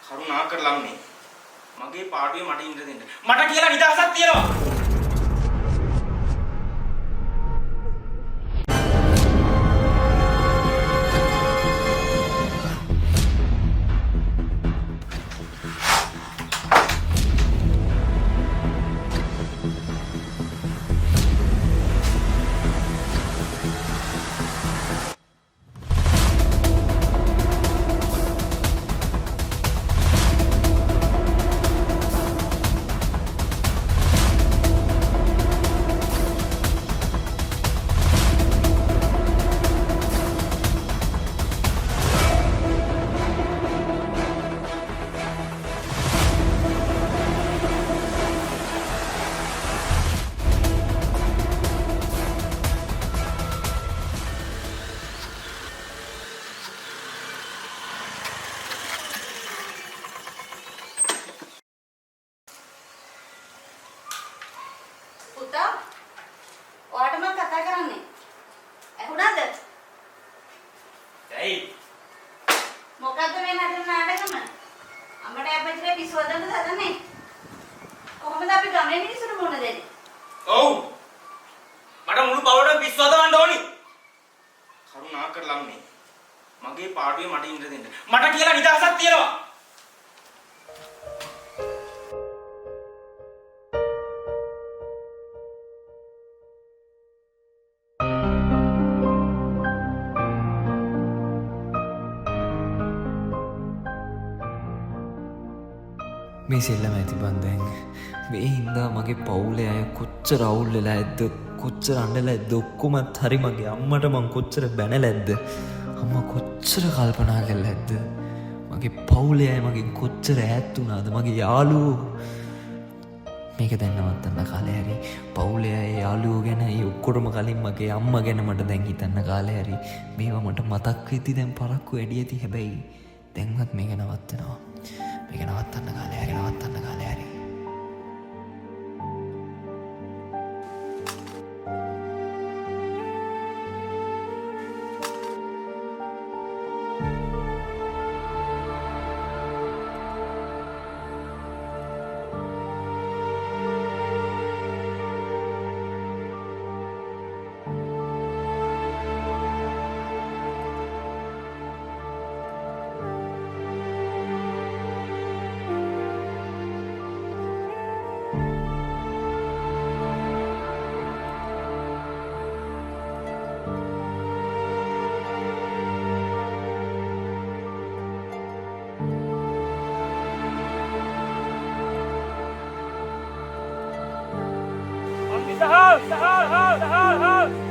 කරුණාකරලා අම්මේ මගේ පාඩුවේ මට ඉන්න දෙන්න. මට කියලා නිදහසක් තියෙනවා. පුතා ඔයාට මම කතා කරන්නේ ඇහුණාද? ඇයි? මොකද්ද මේ නටන නාටකම? අම්මට අපච්චිට පිස්සුවදන්න හදන්නේ. කොහොමද අපි ගමේ මිනිස්සුන්ට මුණ දෙන්නේ? ඔව්. මට මුළු පවුලටම පිස්සු හදවන්න ඕනි. කරුණාකරලා අම්මේ මගේ පාඩුවේ මට ඉන්න දෙන්න. මට කියලා නිදහසක් තියෙනවා. මේ සෙල්ලම ඇති බන්දැන් මේ හින්දා මගේ පවුලේ අය කොච්චර අවුල් වෙලා ඇද්ද කොච්චර අඬලා ඇද්ද ඔක්කොමත් හරි මගේ අම්මට මං කොච්චර බැනලා ඇද්ද අම්මා කොච්චර කල්පනා කරලා ඇද්ද මගේ පවුලේ අය මගෙන් කොච්චර ඈත් වුණාද මගේ යාළුවෝ මේක දැන් නවත්තන්න කාලේ හරි පවුලේ අය යාළුවෝ ගැන ඒ ඔක්කොටම කලින් මගේ අම්මා ගැන මට දැන් හිතන්න කාලේ හරි මේවා මට මතක් වෙති දැන් පරක්කු වැඩි ඇති හැබැයි දැන්වත් මේක නවත්තනවා මේක නවත්තන්න කාලේ හරි නවත්තන්න කාලේ හරි The house!